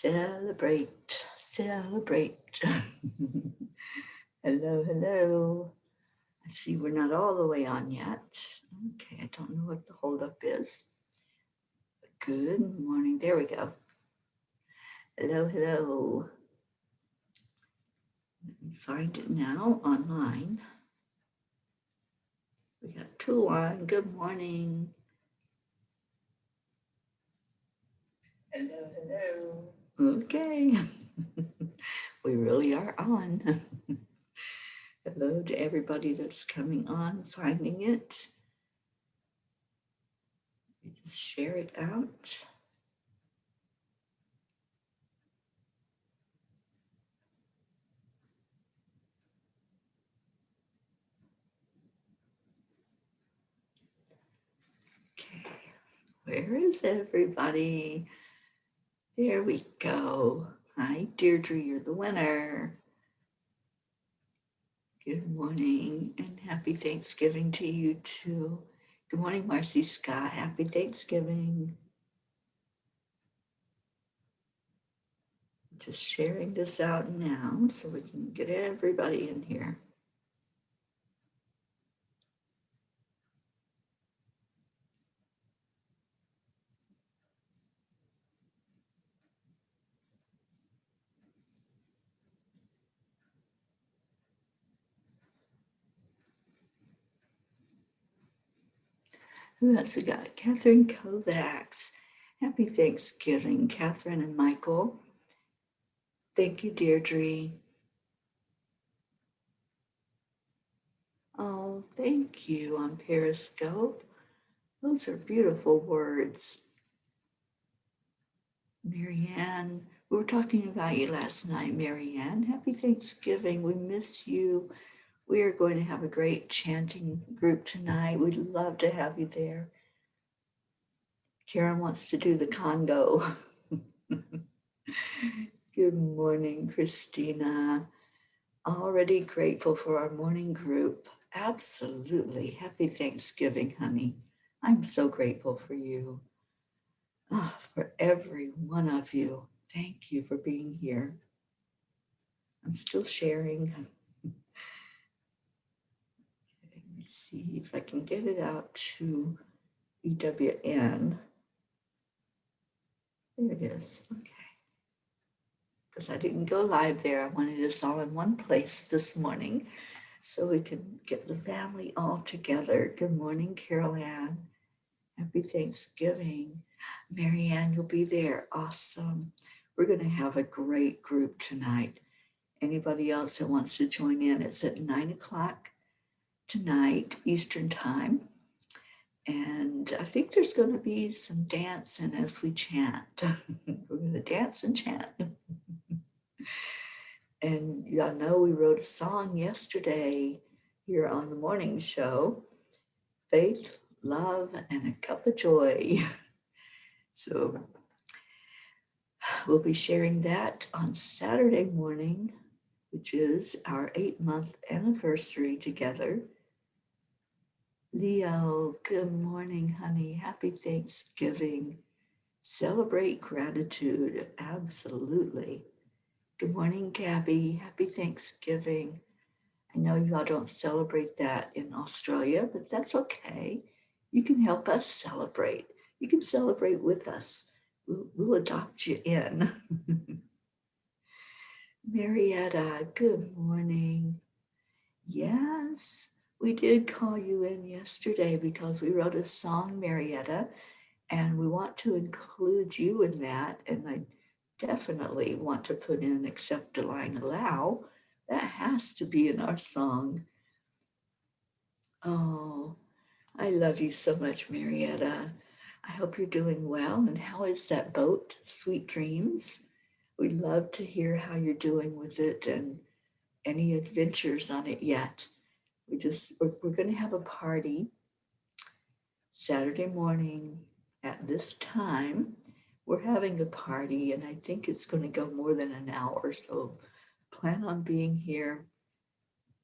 Celebrate, celebrate. Hello, hello. I see we're not all the way on yet. Okay, I don't know what the holdup is. Good morning. There we go. Hello, hello. Let me find it now online. We got two on. Good morning. Hello, hello. Okay. We really are on. Hello to everybody that's coming on, finding it. We just share it out. Okay, where is everybody? There we go. Hi, Deirdre, you're the winner. Good morning and happy Thanksgiving to you too. Good morning, Marcy Scott. Happy Thanksgiving. Just sharing this out now so we can get everybody in here. Who else we got? Catherine Kovacs. Happy Thanksgiving, Catherine and Michael. Thank you, Deirdre. Oh, thank you on Periscope. Those are beautiful words. Marianne, we were talking about you last night, Marianne. Happy Thanksgiving. We miss you. We are going to have a great chanting group tonight. We'd love to have you there. Karen wants to do the Congo. Good morning, Christina. Already grateful for our morning group. Absolutely. Happy Thanksgiving, honey. I'm so grateful for you. For every one of you. Thank you for being here. I'm still sharing. Let me see if I can get it out to EWN. There it is. Okay. Because I didn't go live there. I wanted us all in one place this morning so we can get the family all together. Good morning, Carol Ann. Happy Thanksgiving. Marianne, you'll be there. Awesome. We're going to have a great group tonight. Anybody else that wants to join in, it's at 9 o'clock tonight, Eastern Time. And I think there's going to be some dancing as we chant. We're going to dance and chant. And y'all know we wrote a song yesterday here on the morning show, Faith, Love, and a Cup of Joy. So we'll be sharing that on Saturday morning, which is our 8-month anniversary together. Leo, good morning, honey. Happy Thanksgiving. Celebrate gratitude. Absolutely. Good morning, Gabby. Happy Thanksgiving. I know y'all don't celebrate that in Australia, but that's okay. You can help us celebrate. You can celebrate with us. We'll adopt you in. Marietta, good morning. Yes, we did call you in yesterday because we wrote a song, Marietta, and we want to include you in that. And I definitely want to put in Accept the Line Allow. That has to be in our song. Oh, I love you so much, Marietta. I hope you're doing well. And how is that boat? Sweet dreams. We'd love to hear how you're doing with it and any adventures on it yet. We're going to have a party Saturday morning at this time. We're having a party, and I think it's going to go more than an hour. So plan on being here.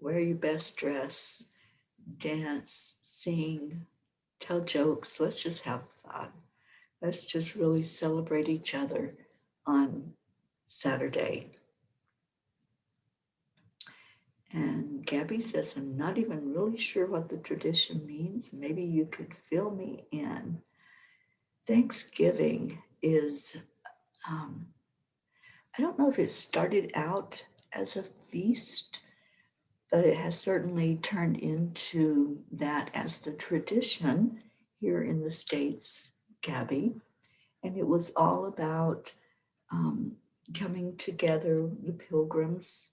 Wear your best dress, dance, sing, tell jokes. Let's just have fun. Let's just really celebrate each other on Saturday. And Gabby says, I'm not even really sure what the tradition means. Maybe you could fill me in. Thanksgiving is, um, I don't know if it started out as a feast, but it has certainly turned into that as the tradition here in the States, Gabby. And it was all about um, coming together. The Pilgrims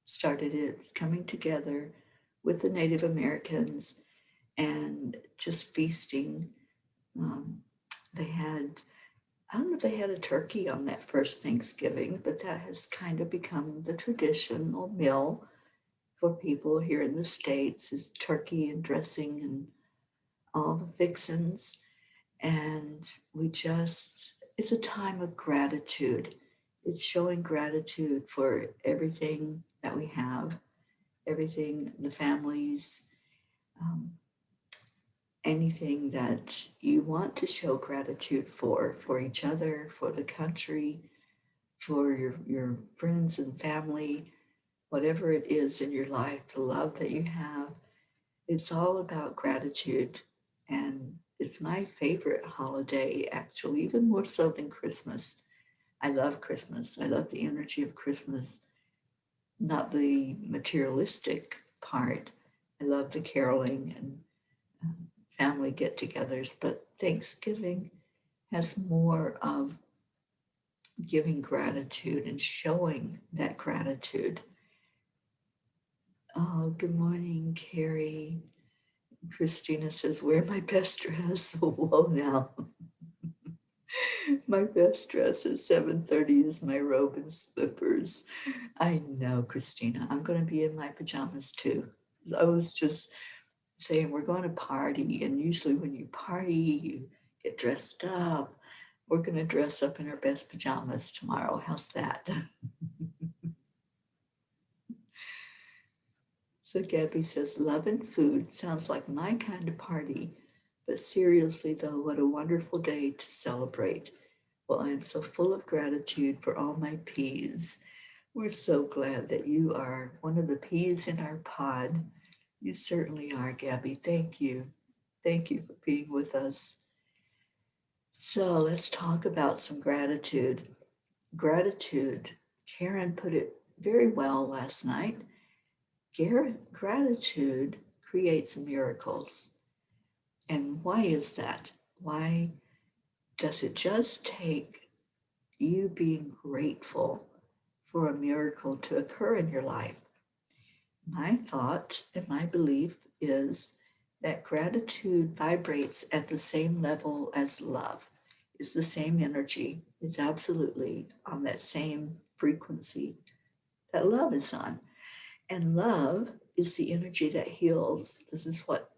started it, coming together with the Native Americans and just feasting. Um, they had, I don't know if they had a turkey on that first Thanksgiving, but that has kind of become the traditional meal for people here in the States is turkey and dressing and all the fixins. And it's a time of gratitude. It's showing gratitude for everything that we have, everything, the families, um, anything that you want to show gratitude for each other, for the country, for your friends and family, whatever it is in your life, the love that you have. It's all about gratitude. And it's my favorite holiday, actually, even more so than Christmas. I love Christmas. I love the energy of Christmas, not the materialistic part. I love the caroling and family get togethers, but Thanksgiving has more of giving gratitude and showing that gratitude. Oh, good morning, Carrie. Christina says, wear my best dress. Whoa, now. My best dress at 7:30 is my robe and slippers. I know, Christina. I'm going to be in my pajamas too. I was just saying we're going to party, and usually when you party, you get dressed up. We're going to dress up in our best pajamas tomorrow. How's that? So Gabby says, love and food sounds like my kind of party. But seriously, though, what a wonderful day to celebrate. Well, I am so full of gratitude for all my peas. We're so glad that you are one of the peas in our pod. You certainly are, Gabby. Thank you. Thank you for being with us. So let's talk about some gratitude. Gratitude. Karen put it very well last night. Gratitude creates miracles. And why is that? Why does it just take you being grateful for a miracle to occur in your life? My thought and my belief is that gratitude vibrates at the same level as love. It's the same energy. It's absolutely on that same frequency that love is on. And love is the energy that heals. This is what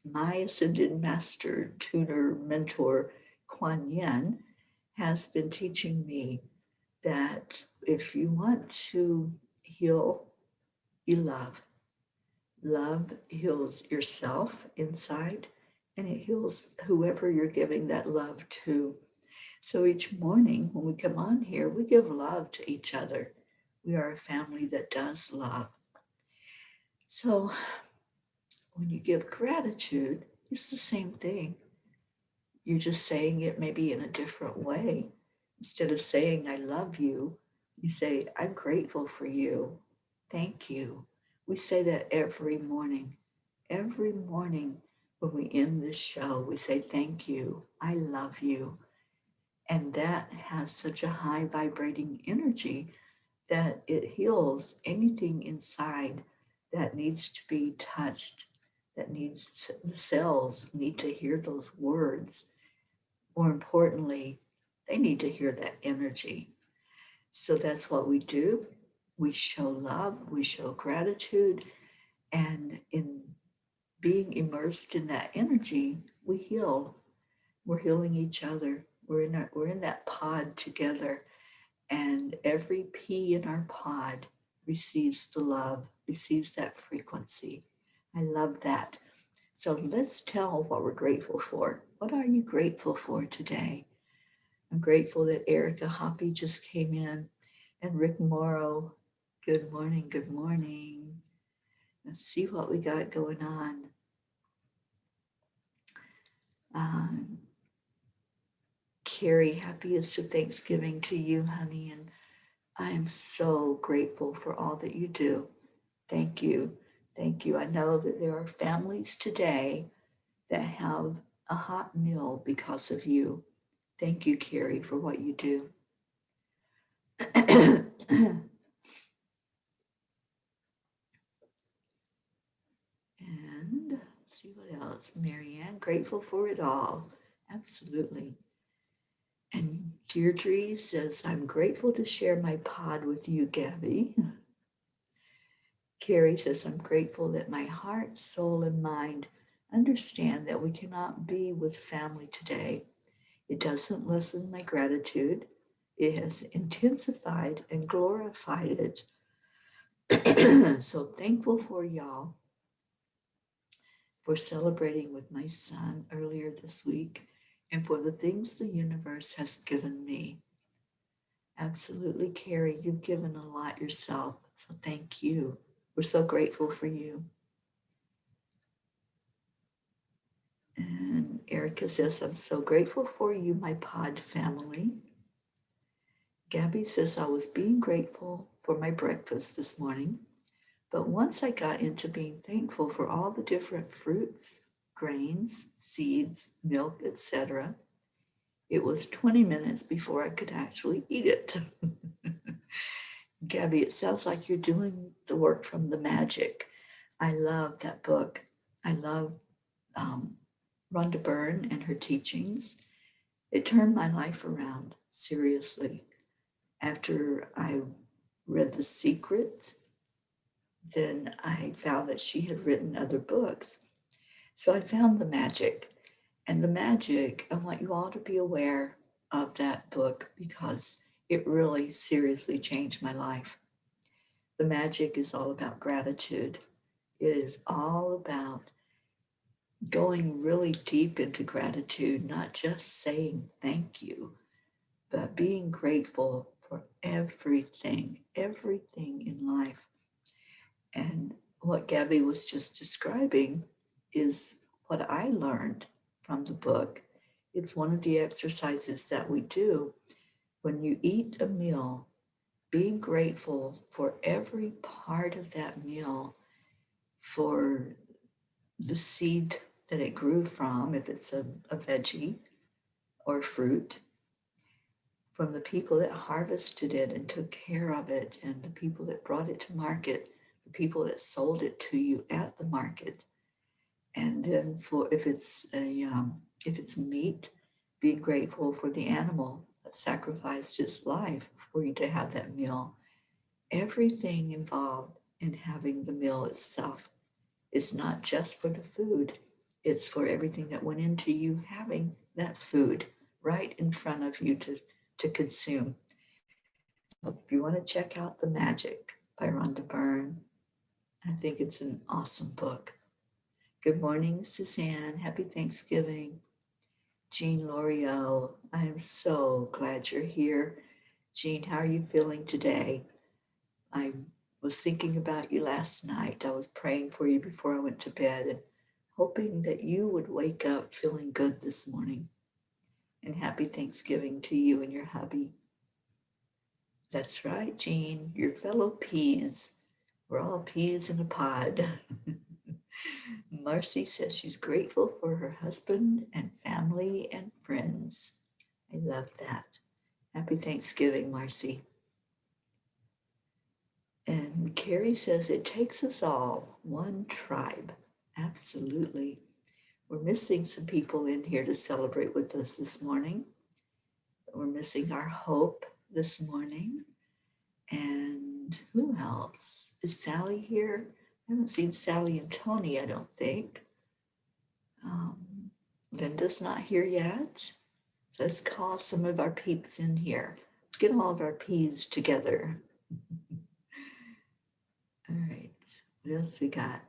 my ascended master, tutor, mentor, Kuan Yin, has been teaching me that if you want to heal, you love. Love heals yourself inside and it heals whoever you're giving that love to. So each morning when we come on here, we give love to each other. We are a family that does love. So when you give gratitude, it's the same thing. You're just saying it maybe in a different way. Instead of saying, I love you, you say, I'm grateful for you. Thank you. We say that every morning. Every morning when we end this show, we say, thank you. I love you. And that has such a high vibrating energy that it heals anything inside that needs to be touched, that needs the cells need to hear those words. More importantly, they need to hear that energy. So that's what we do. We show love, we show gratitude, and in being immersed in that energy, we heal. We're healing each other. We're in that pod together, and every pea in our pod receives the love, receives that frequency. I love that. So let's tell what we're grateful for. What are you grateful for today? I'm grateful that Erica Hoppy just came in. And Rick Morrow, good morning, good morning. Let's see what we got going on. Um, Carrie, happiest of Thanksgiving to you, honey. And I am so grateful for all that you do. Thank you. Thank you. I know that there are families today that have a hot meal because of you. Thank you, Carrie, for what you do. And see what else. Marianne, grateful for it all. Absolutely. And Deirdre says, I'm grateful to share my pod with you, Gabby. Carrie says, I'm grateful that my heart, soul, and mind understand that we cannot be with family today. It doesn't lessen my gratitude. It has intensified and glorified it. So thankful for y'all for celebrating with my son earlier this week and for the things the universe has given me. Absolutely, Carrie, you've given a lot yourself, so thank you. We're so grateful for you. And Erica says, I'm so grateful for you, my pod family. Gabby says, I was being grateful for my breakfast this morning, but once I got into being thankful for all the different fruits, grains, seeds, milk, etc., it was 20 minutes before I could actually eat it. Gabby, it sounds like you're doing the work from the magic. I love that book. I love Rhonda Byrne and her teachings. It turned my life around, seriously. After I read The Secret, then I found that she had written other books. So I found the magic. And the magic, I want you all to be aware of that book because it really seriously changed my life. The magic is all about gratitude. It is all about going really deep into gratitude, not just saying thank you, but being grateful for everything in life. And what Gabby was just describing is what I learned from the book. It's one of the exercises that we do when you eat a meal, being grateful for every part of that meal, for the seed that it grew from, if it's a veggie or fruit, from the people that harvested it and took care of it, and the people that brought it to market, the people that sold it to you at the market. And then for if it's meat, being grateful for the animal that sacrificed its life for you to have that meal. Everything involved in having the meal itself. It's not just for the food, it's for everything that went into you having that food right in front of you to consume. So if you want to check out The Magic by Rhonda Byrne, I think it's an awesome book. Good morning, Suzanne. Happy Thanksgiving. Jean L'Oreal, I am so glad you're here. Jean, how are you feeling today? I was thinking about you last night. I was praying for you before I went to bed and hoping that you would wake up feeling good this morning. And happy Thanksgiving to you and your hubby. That's right, Jean, your fellow peas. We're all peas in a pod. Marcy says she's grateful for her husband and family and friends. I love that. Happy Thanksgiving, Marcy. And Carrie says it takes us all, one tribe. Absolutely. We're missing some people in here to celebrate with us this morning. We're missing our Hope this morning. And who else? Is Sally here? I haven't seen Sally and Tony, I don't think. Linda's not here yet. So let's call some of our peeps in here. Let's get all of our peas together. All right, what else we got?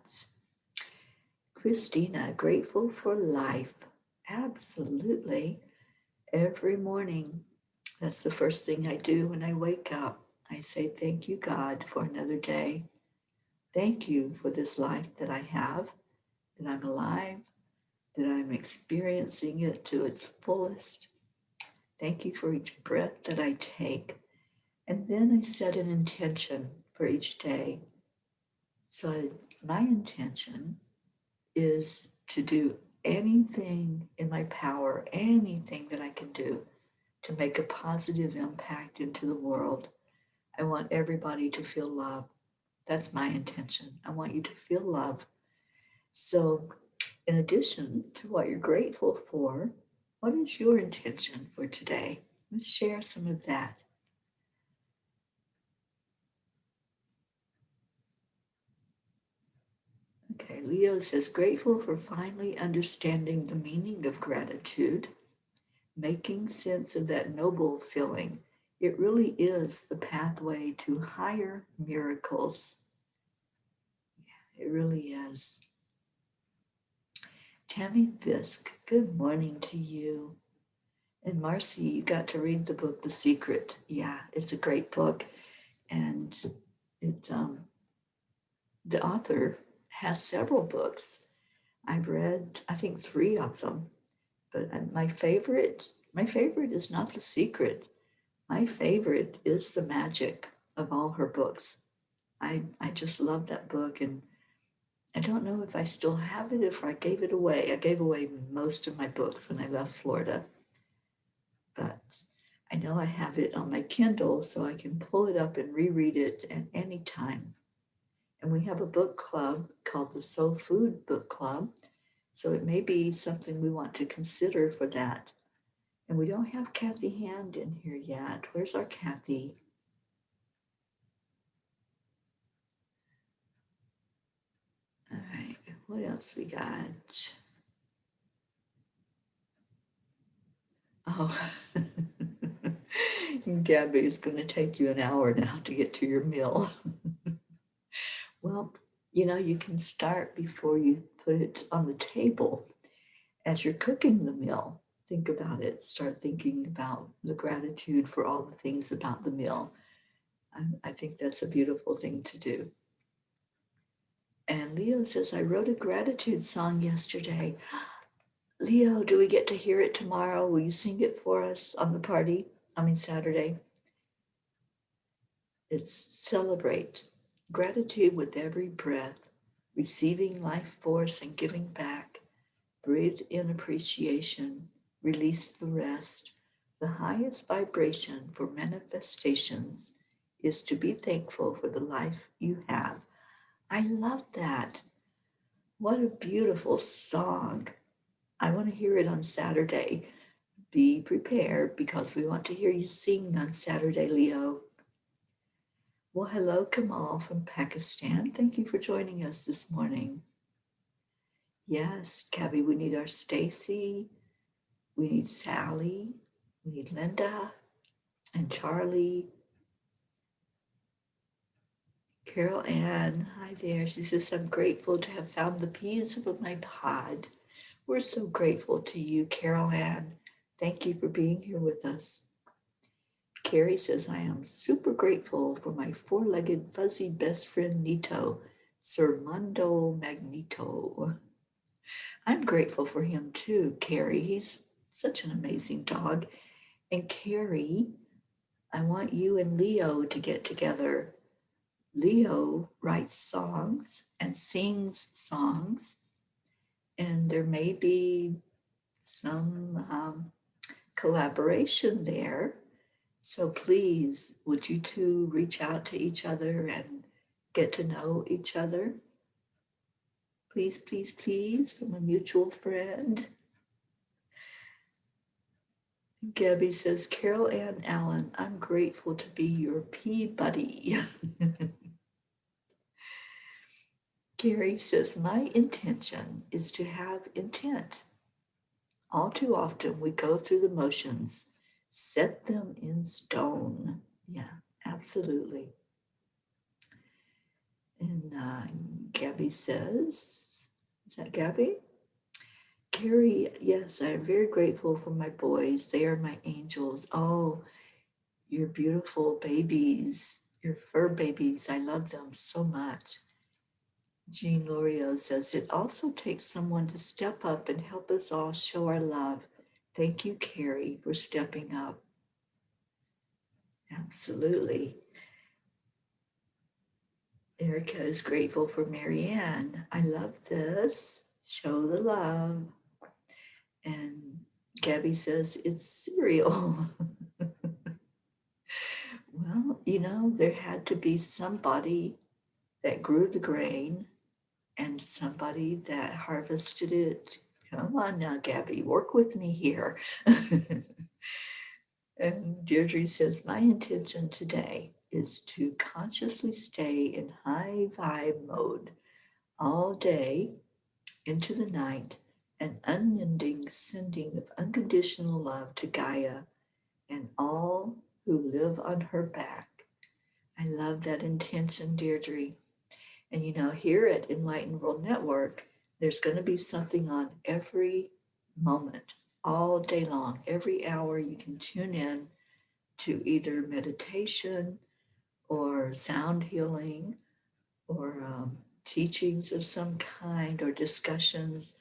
Christina, grateful for life. Absolutely. Every morning, that's the first thing I do when I wake up. I say thank you, God, for another day. Thank you for this life that I have, that I'm alive, that I'm experiencing it to its fullest. Thank you for each breath that I take. And then I set an intention for each day. So my intention is to do anything in my power, anything that I can do to make a positive impact into the world. I want everybody to feel love. That's my intention. I want you to feel love. So, in addition to what you're grateful for, what is your intention for today? Let's share some of that. Okay, Leo says, grateful for finally understanding the meaning of gratitude, making sense of that noble feeling. It really is the pathway to higher miracles. Yeah, it really is. Tammy Fisk, good morning to you. And Marcy, you got to read the book, The Secret. Yeah, it's a great book. And it the author has several books. I've read, I think, 3 of them. But my favorite is not The Secret. My favorite is The Magic of all her books. I just love that book, and I don't know if I still have it, if I gave it away. I gave away most of my books when I left Florida, but I know I have it on my Kindle so I can pull it up and reread it at any time. And we have a book club called the Soul Food Book Club, so it may be something we want to consider for that. And we don't have Kathy Hand in here yet. Where's our Kathy? All right, what else we got? Oh, Gabby, it's going to take you an hour now to get to your meal. Well, you can start before you put it on the table. As you're cooking the meal, think about it. Start thinking about the gratitude for all the things about the meal. I think that's a beautiful thing to do. And Leo says, I wrote a gratitude song yesterday. Leo, do we get to hear it tomorrow? Will you sing it for us on the party? Saturday. It's celebrate gratitude with every breath, receiving life force and giving back. Breathe in appreciation, release the rest. The highest vibration for manifestations is to be thankful for the life you have. I love that. What a beautiful song. I want to hear it on Saturday. Be prepared because we want to hear you sing on Saturday, Leo. Well, hello, Kamal from Pakistan. Thank you for joining us this morning. Yes, Cabby, we need our Stacy, we need Sally, we need Linda and Charlie. Carol Ann, hi there. She says, I'm grateful to have found the peas of my pod. We're so grateful to you, Carol Ann. Thank you for being here with us. Carrie says, I am super grateful for my 4-legged fuzzy best friend, Nito, Sermando Magneto. I'm grateful for him too, Carrie. He's such an amazing dog. And Carrie, I want you and Leo to get together. Leo writes songs and sings songs, and there may be some collaboration there. So please, would you two reach out to each other and get to know each other? Please, please, please, from a mutual friend. Gabby says, Carol Ann Allen, I'm grateful to be your pea buddy. Gary says, my intention is to have intent. All too often we go through the motions, set them in stone. Yeah, absolutely. And Gabby says, is that Gabby? Carrie, yes, I am very grateful for my boys. They are my angels. Oh, your beautiful babies, your fur babies. I love them so much. Jean Lorio says, it also takes someone to step up and help us all show our love. Thank you, Carrie, for stepping up. Absolutely. Erica is grateful for Marianne. I love this. Show the love. And Gabby says, it's cereal. Well, there had to be somebody that grew the grain and somebody that harvested it. Come on now, Gabby, work with me here. And Deirdre says, my intention today is to consciously stay in high vibe mode all day into the night, an unending sending of unconditional love to Gaia and all who live on her back. I love that intention, Deirdre. And here at Enlightened World Network, there's going to be something on every moment, all day long. Every hour you can tune in to either meditation or sound healing or teachings of some kind or discussions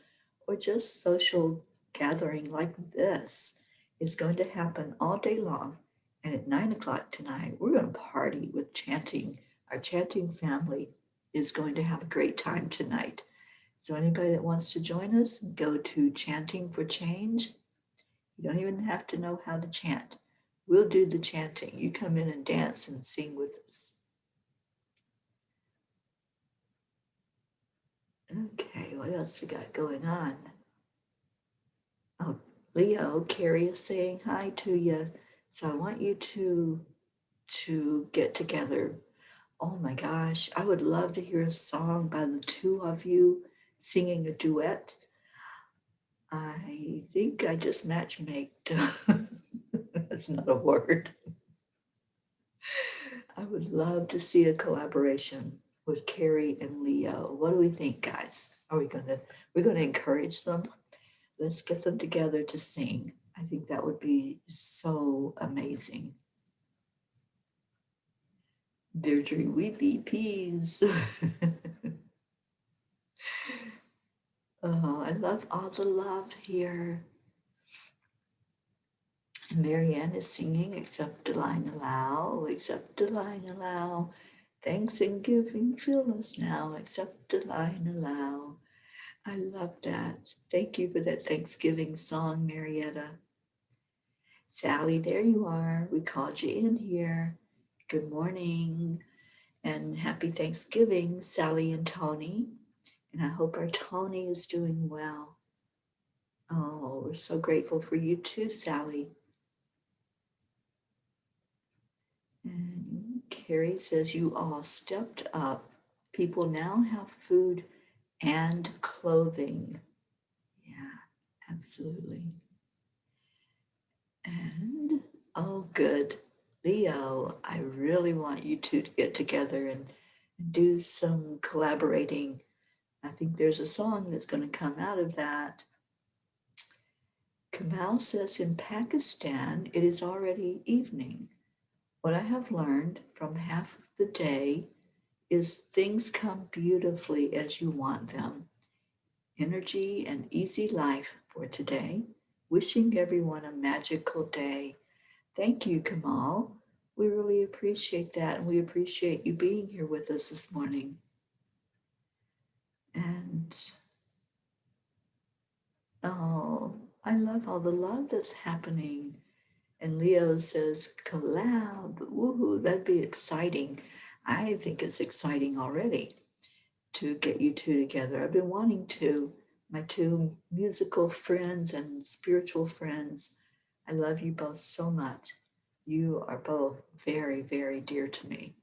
or just social gathering like this is going to happen all day long. And at 9 o'clock tonight, we're going to party with chanting. Our chanting family is going to have a great time tonight. So anybody that wants to join us, go to Chanting for Change. You don't even have to know how to chant. We'll do the chanting. You come in and dance and sing with us. Okay, what else we got going on? Oh, Leo, Carrie is saying hi to you. So I want you to get together. Oh my gosh, I would love to hear a song by the two of you singing a duet. I think I just matchmaked. That's not a word. I would love to see a collaboration with Carrie and Leo. What do we think, guys? We're gonna encourage them? Let's get them together to sing. I think that would be so amazing. Deirdre Weepy Peas. Oh, I love all the love here. And Marianne is singing, accept the line allow, accept the line allow. Thanks and giving, fill us now, accept the line allow. I love that. Thank you for that Thanksgiving song, Marietta. Sally, there you are. We called you in here. Good morning and happy Thanksgiving, Sally and Tony. And I hope our Tony is doing well. Oh, we're so grateful for you too, Sally. And Carrie says, you all stepped up. People now have food and clothing. Yeah, absolutely. And, oh, good. Leo, I really want you two to get together and do some collaborating. I think there's a song that's going to come out of that. Kamal says in Pakistan, it is already evening. What I have learned from half of the day is things come beautifully as you want them. Energy and easy life for today. Wishing everyone a magical day. Thank you, Kamal. We really appreciate that, and we appreciate you being here with us this morning. And oh, I love all the love that's happening. And Leo says, collab, woohoo, that'd be exciting. I think it's exciting already to get you two together. I've been wanting to, my two musical friends and spiritual friends. I love you both so much. You are both very, very dear to me.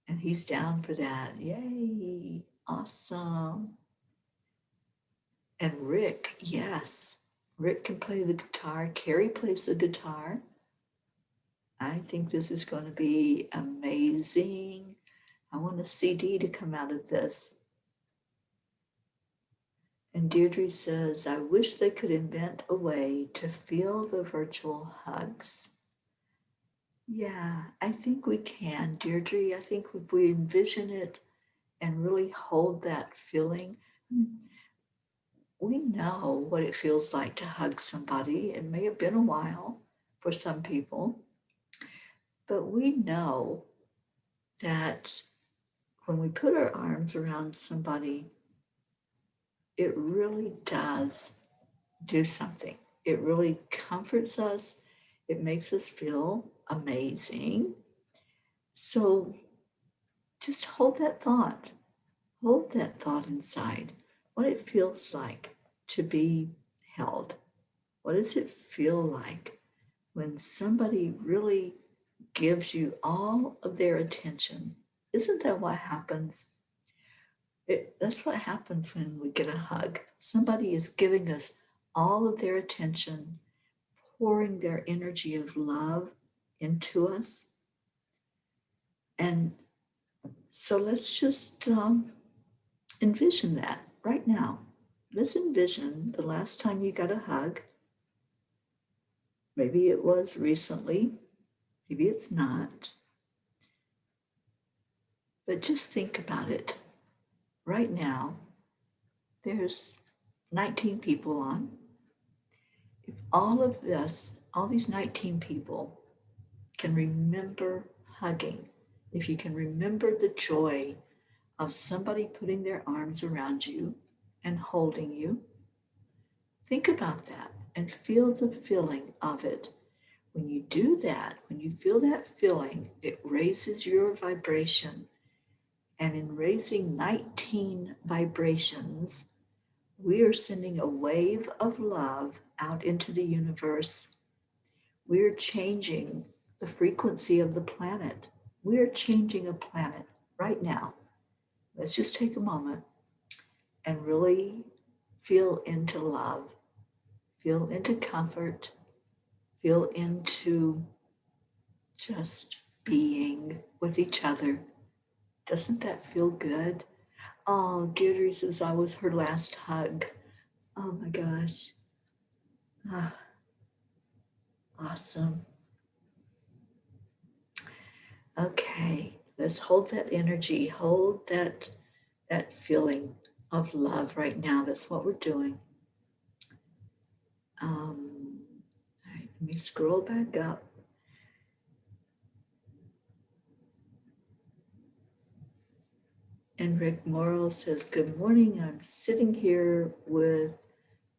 And he's down for that. Yay. Awesome. And Rick, yes. Rick can play the guitar. Carrie plays the guitar. I think this is going to be amazing. I want a CD to come out of this. And Deirdre says, I wish they could invent a way to feel the virtual hugs. Yeah, I think we can, Deirdre. I think if we envision it and really hold that feeling, we know what it feels like to hug somebody. It may have been a while for some people, but we know that when we put our arms around somebody, it really does do something. It really comforts us. It makes us feel amazing. So just hold that thought. Hold that thought inside. What it feels like to be held. What does it feel like when somebody really gives you all of their attention? Isn't that what happens? That's what happens when we get a hug. Somebody is giving us all of their attention, pouring their energy of love into us. And so let's just envision that right now. Let's envision the last time you got a hug. Maybe it was recently, maybe it's not. But just think about it. Right now, there's 19 people on. If all of this, all these 19 people can remember hugging, if you can remember the joy of somebody putting their arms around you and holding you, think about that and feel the feeling of it. When you do that, when you feel that feeling, it raises your vibration. And in raising 19 vibrations, we are sending a wave of love out into the universe. We're changing the frequency of the planet. We're changing a planet right now. Let's just take a moment and really feel into love, feel into comfort, feel into just being with each other. Doesn't that feel good? Oh, Deirdre says I was her last hug. Oh my gosh. Ah, awesome. Okay, let's hold that energy, hold that feeling of love right now. That's what we're doing. All right, let me scroll back up. And Rick Morrow says, good morning. I'm sitting here with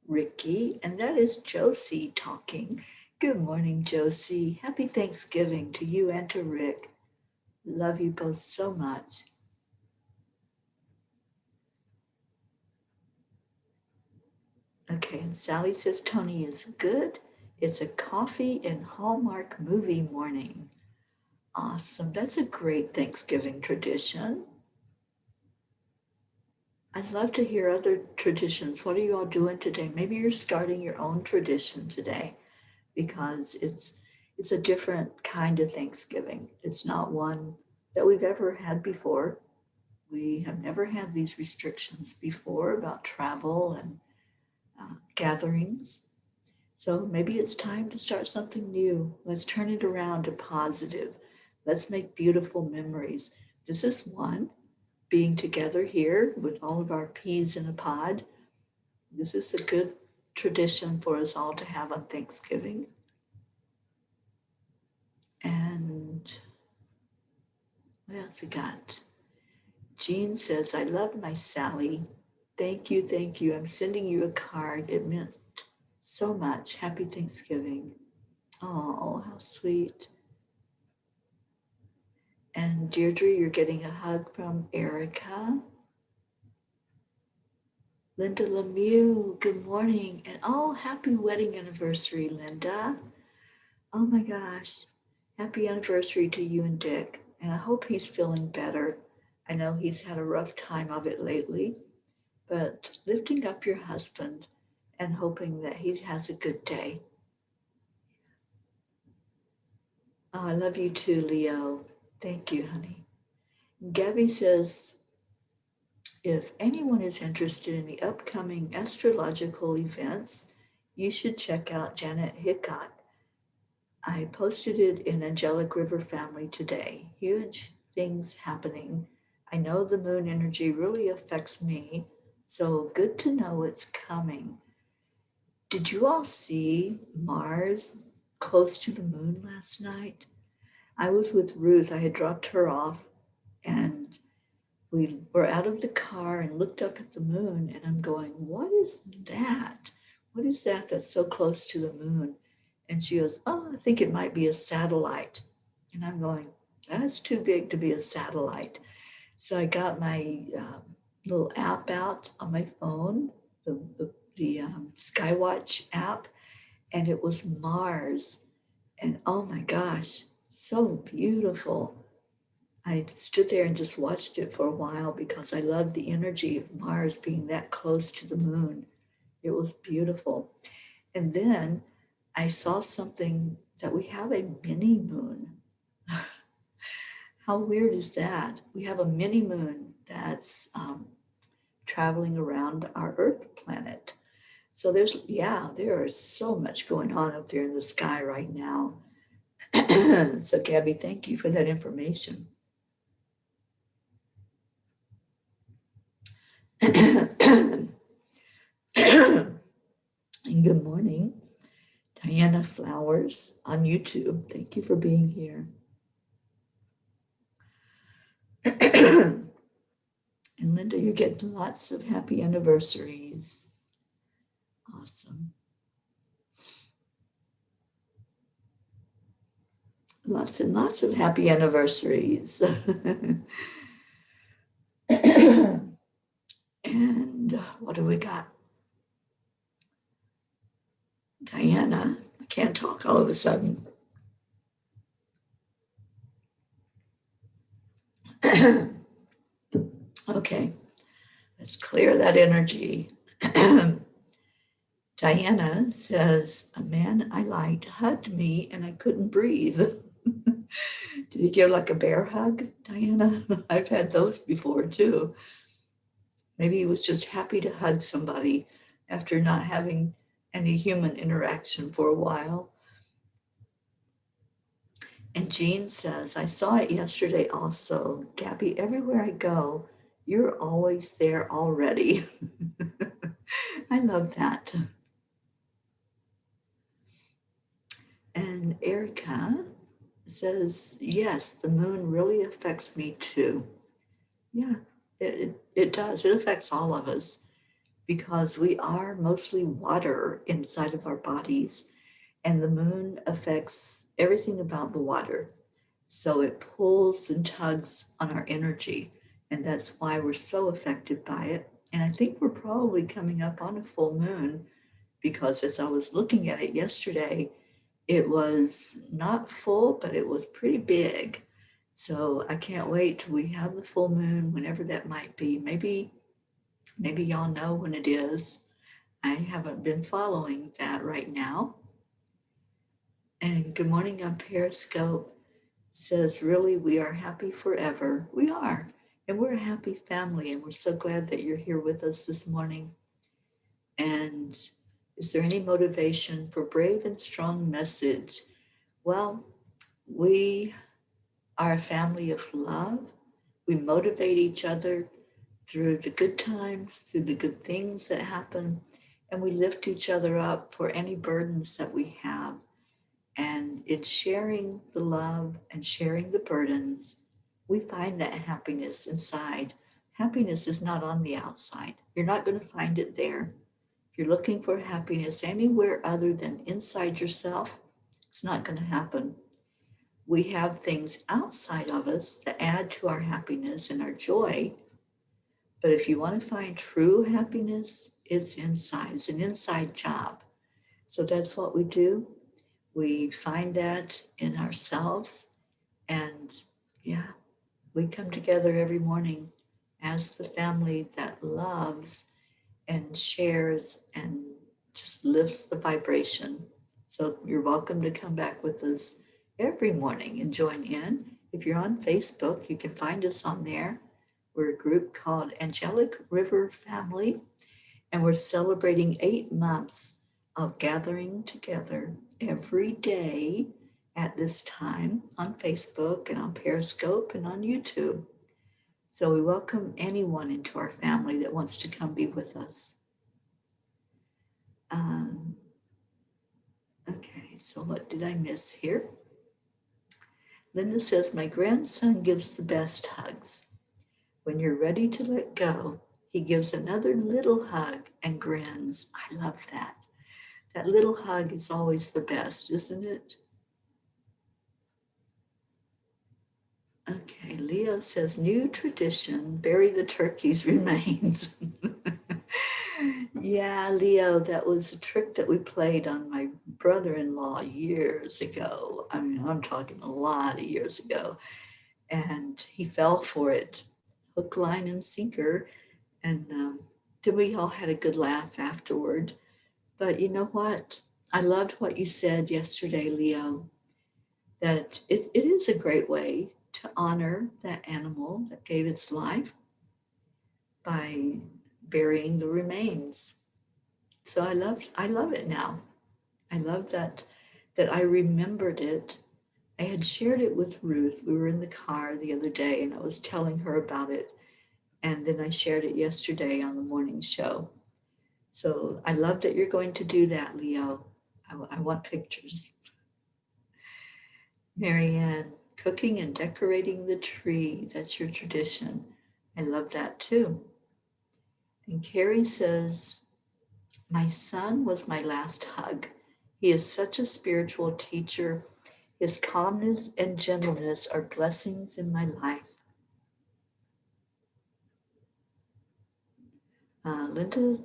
Ricky, and that is Josie talking. Good morning, Josie. Happy Thanksgiving to you and to Rick. Love you both so much. Okay, and Sally says Tony is good. It's a coffee and Hallmark movie morning. Awesome. That's a great Thanksgiving tradition. I'd love to hear other traditions. What are you all doing today? Maybe you're starting your own tradition today because it's a different kind of Thanksgiving. It's not one that we've ever had before. We have never had these restrictions before about travel and gatherings. So maybe it's time to start something new. Let's turn it around to positive. Let's make beautiful memories. This is one, being together here with all of our peas in a pod. This is a good tradition for us all to have on Thanksgiving. And what else we got? Jean says, I love my Sally. Thank you, thank you. I'm sending you a card. It meant so much. Happy Thanksgiving. Oh, how sweet. And Deirdre, you're getting a hug from Erica. Linda Lemieux, good morning. And oh, happy wedding anniversary, Linda. Oh my gosh. Happy anniversary to you and Dick. And I hope he's feeling better. I know he's had a rough time of it lately, but lifting up your husband and hoping that he has a good day. Oh, I love you too, Leo. Thank you, honey. Gabby says, if anyone is interested in the upcoming astrological events, you should check out Janet Hickok. I posted it in Angelic River Family today. Huge things happening. I know the moon energy really affects me, so good to know it's coming. Did you all see Mars close to the moon last night? I was with Ruth. I had dropped her off, and we were out of the car and looked up at the moon, and I'm going, what is that? What is that that's so close to the moon? And she goes, oh, I think it might be a satellite. And I'm going, that's too big to be a satellite. So I got my little app out on my phone, the Skywatch app, and it was Mars. And oh my gosh, so beautiful. I stood there and just watched it for a while because I love the energy of Mars being that close to the moon. It was beautiful. And then I saw something that we have a mini moon. How weird is that? We have a mini moon that's traveling around our Earth planet. So there is so much going on up there in the sky right now. So, Gabby, thank you for that information. And good morning, Diana Flowers on YouTube. Thank you for being here. And Linda, you're getting lots of happy anniversaries. Awesome. Lots and lots of happy anniversaries. And what do we got? Diana, I can't talk all of a sudden. Okay, let's clear that energy. Diana says, a man I liked hugged me and I couldn't breathe. Did he give like a bear hug, Diana? I've had those before too. Maybe he was just happy to hug somebody after not having any human interaction for a while. And Jean says, I saw it yesterday also. Gabby, everywhere I go, you're always there already. I love that. And Erica says, yes, the moon really affects me too. Yeah, it does. It affects all of us because we are mostly water inside of our bodies, and the moon affects everything about the water. So it pulls and tugs on our energy, and that's why we're so affected by it. And I think we're probably coming up on a full moon because as I was looking at it yesterday, it was not full, but it was pretty big. So I can't wait till we have the full moon, whenever that might be. Maybe y'all know when it is. I haven't been following that right now. And good morning on Periscope says, really, we are happy forever. We are. And we're a happy family. And we're so glad that you're here with us this morning. And is there any motivation for brave and strong message? Well, we are a family of love. We motivate each other through the good times, through the good things that happen, and we lift each other up for any burdens that we have. And in sharing the love and sharing the burdens, we find that happiness inside. Happiness is not on the outside. You're not going to find it there. If you're looking for happiness anywhere other than inside yourself, it's not going to happen. We have things outside of us that add to our happiness and our joy. But if you want to find true happiness, it's inside. It's an inside job. So that's what we do. We find that in ourselves. And yeah, we come together every morning as the family that loves and shares and just lifts the vibration. So you're welcome to come back with us every morning and join in. If you're on Facebook, you can find us on there. We're a group called Angelic River Family, and we're celebrating 8 months of gathering together every day at this time on Facebook and on Periscope and on YouTube. So we welcome anyone into our family that wants to come be with us. Okay, so what did I miss here? Linda says, my grandson gives the best hugs. When you're ready to let go, he gives another little hug and grins. I love that. That little hug is always the best, isn't it? Okay, Leo says, new tradition, bury the turkey's remains. Yeah, Leo, that was a trick that we played on my brother-in-law years ago. I mean, I'm talking a lot of years ago. And he fell for it, hook, line, and sinker. And then we all had a good laugh afterward. But you know what? I loved what you said yesterday, Leo, that it is a great way to honor that animal that gave its life by burying the remains. So I love it now. I love that I remembered it. I had shared it with Ruth. We were in the car the other day and I was telling her about it. And then I shared it yesterday on the morning show. So I love that you're going to do that, Leo. I want pictures. Marianne, cooking and decorating the tree. That's your tradition. I love that too. And Carrie says, my son was my last hug. He is such a spiritual teacher. His calmness and gentleness are blessings in my life. Linda,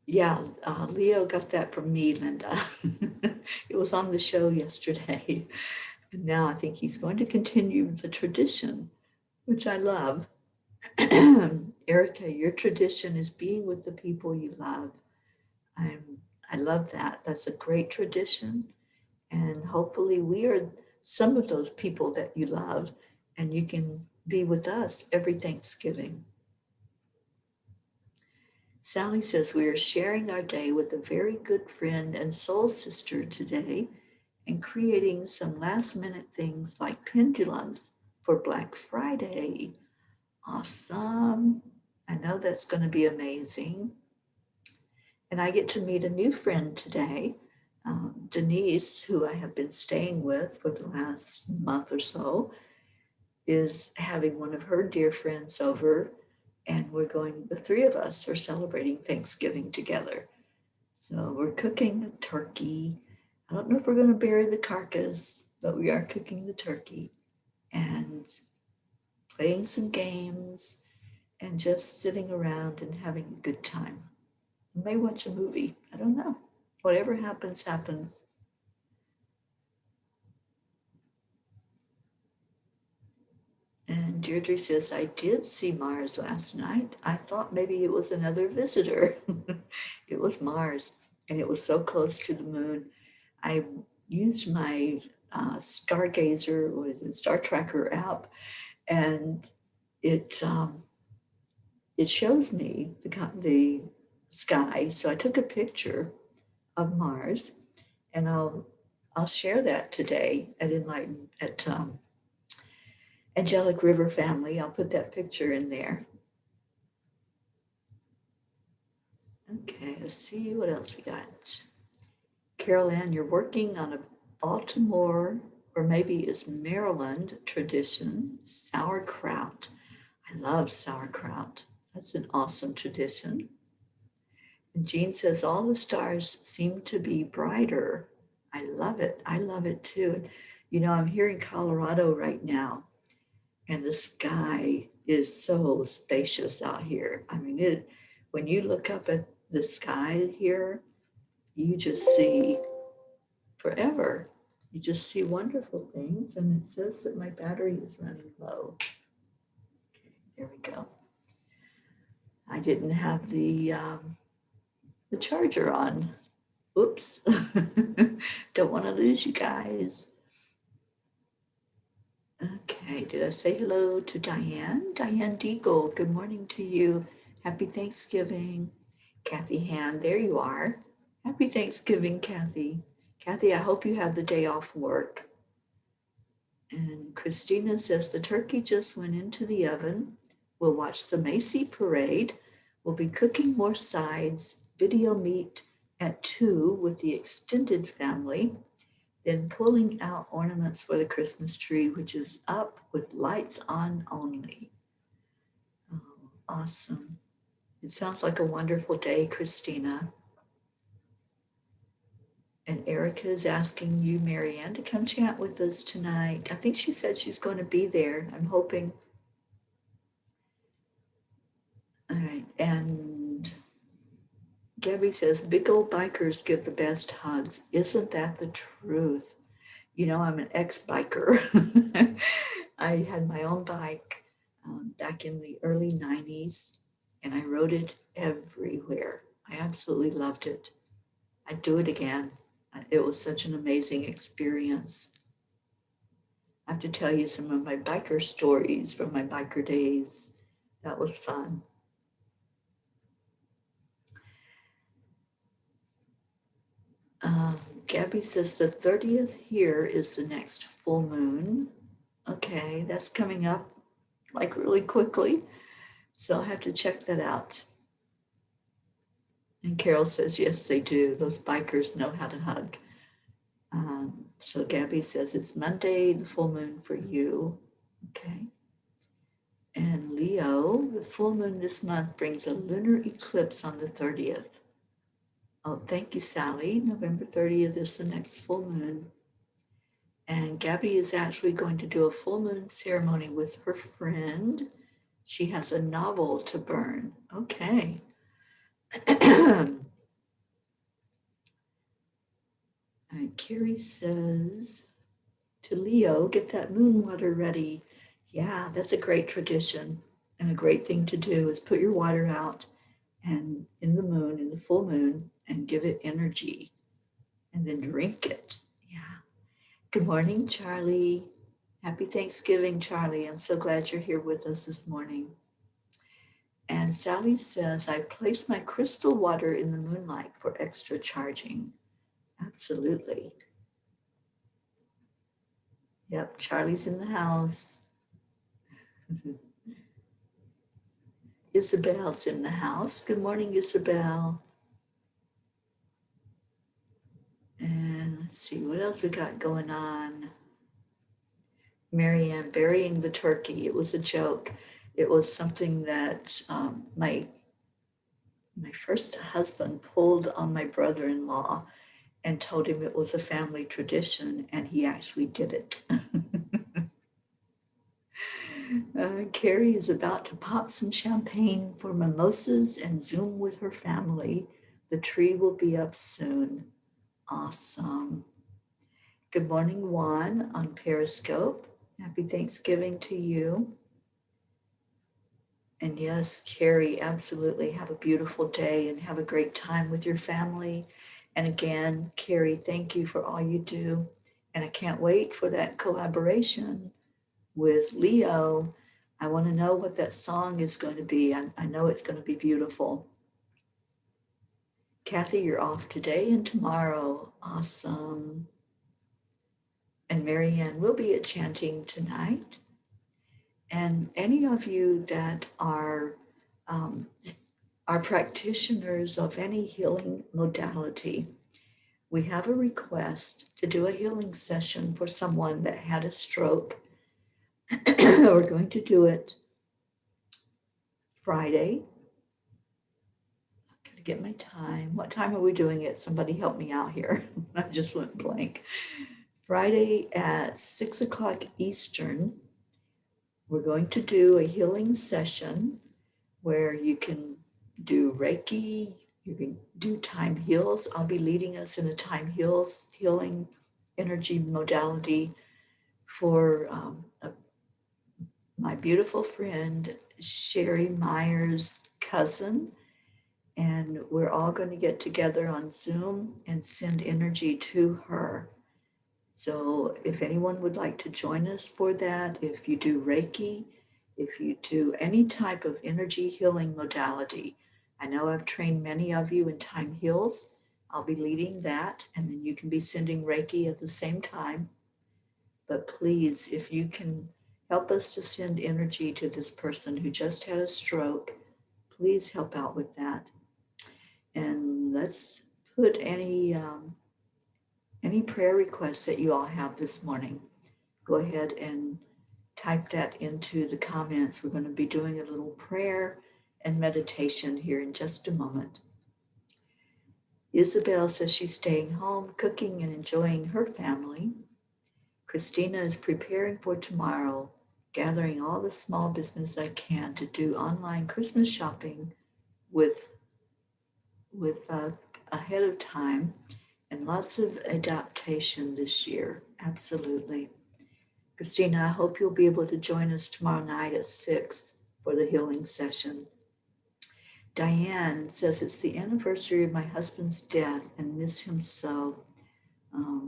yeah, Leo got that from me, Linda. It was on the show yesterday. And now I think he's going to continue the tradition, which I love. Erica, your tradition is being with the people you love. I love that. That's a great tradition. And hopefully we are some of those people that you love and you can be with us every Thanksgiving. Sally says, we are sharing our day with a very good friend and soul sister today and creating some last minute things like pendulums for Black Friday. Awesome. I know that's going to be amazing. And I get to meet a new friend today, Denise, who I have been staying with for the last month or so, is having one of her dear friends over, and the three of us are celebrating Thanksgiving together. So we're cooking a turkey. I don't know if we're going to bury the carcass, but we are cooking the turkey and playing some games and just sitting around and having a good time. We may watch a movie. I don't know. Whatever happens, happens. And Deirdre says, I did see Mars last night. I thought maybe it was another visitor. It was Mars, and it was so close to the moon. I used my Stargazer, or is it Star Tracker app, and it shows me the sky. So I took a picture of Mars, and I'll share that today at Angelic River Family. I'll put that picture in there. Okay, let's see what else we got. Carol Ann, you're working on a Baltimore or maybe it's Maryland tradition, sauerkraut. I love sauerkraut. That's an awesome tradition. And Jean says, all the stars seem to be brighter. I love it. I love it too. You know, I'm here in Colorado right now, and the sky is so spacious out here. I mean, when you look up at the sky here, you just see forever. You just see wonderful things. And it says that my battery is running low. Okay, there we go. I didn't have the charger on. Oops. Don't want to lose you guys. Okay, did I say hello to Diane? Diane Deagle, good morning to you. Happy Thanksgiving. Kathy Hand, there you are. Happy Thanksgiving, Kathy. Kathy, I hope you have the day off work. And Christina says the turkey just went into the oven. We'll watch the Macy parade. We'll be cooking more sides, video meet at 2 with the extended family, then pulling out ornaments for the Christmas tree, which is up with lights on only. Oh, awesome. It sounds like a wonderful day, Christina. And Erica is asking you, Marianne, to come chat with us tonight. I think she said she's going to be there. I'm hoping. All right. And Gabby says, big old bikers give the best hugs. Isn't that the truth? You know, I'm an ex-biker. I had my own bike back in the early 90s, and I rode it everywhere. I absolutely loved it. I'd do it again. It was such an amazing experience. I have to tell you some of my biker stories from my biker days. That was fun. Gabby says the 30th here is the next full moon. Okay, that's coming up like really quickly. So I'll have to check that out. And Carol says, yes, they do. Those bikers know how to hug. So Gabby says it's Monday, the full moon for you. Okay. And Leo, the full moon this month brings a lunar eclipse on the 30th. Oh, thank you, Sally. November 30th is the next full moon. And Gabby is actually going to do a full moon ceremony with her friend. She has a novel to burn. Okay. And Carrie says to Leo, get that moon water ready. Yeah, that's a great tradition. And a great thing to do is put your water out and in the full moon, and give it energy and then drink it. Yeah. Good morning, Charlie. Happy Thanksgiving, Charlie. I'm so glad you're here with us this morning. And Sally says, I place my crystal water in the moonlight for extra charging. Absolutely. Yep, Charlie's in the house. Isabel's in the house. Good morning, Isabel. And let's see, what else we got going on? Marianne burying the turkey. It was a joke. It was something that my first husband pulled on my brother-in-law and told him it was a family tradition, and he actually did it. Carrie is about to pop some champagne for mimosas and Zoom with her family. The tree will be up soon. Awesome. Good morning, Juan on Periscope. Happy Thanksgiving to you. And yes, Carrie, absolutely have a beautiful day and have a great time with your family. And again, Carrie, thank you for all you do. And I can't wait for that collaboration with Leo. I want to know what that song is going to be. I know it's going to be beautiful. Kathy, you're off today and tomorrow. Awesome. And Marianne will be at chanting tonight. And any of you that are practitioners of any healing modality, we have a request to do a healing session for someone that had a stroke. We're going to do it Friday. I've got to get my time. What time are we doing it? Somebody help me out here. I just went blank. Friday at 6 o'clock Eastern, we're going to do a healing session where you can do Reiki, you can do time heals. I'll be leading us in a time heals healing energy modality for my beautiful friend Sherry Meyer's cousin. And we're all going to get together on Zoom and send energy to her. So if anyone would like to join us for that, if you do Reiki, if you do any type of energy healing modality, I know I've trained many of you in time heals, I'll be leading that, and then you can be sending Reiki at the same time. But please, if you can help us to send energy to this person who just had a stroke, please help out with that. And let's put any prayer requests that you all have this morning. Go ahead and type that into the comments. We're going to be doing a little prayer and meditation here in just a moment. Isabel says she's staying home, cooking and enjoying her family. Christina is preparing for tomorrow, gathering all the small business I can to do online Christmas shopping with ahead of time, and lots of adaptation this year. Absolutely. Christina, I hope you'll be able to join us tomorrow night at 6 for the healing session. Diane says it's the anniversary of my husband's death and miss him so.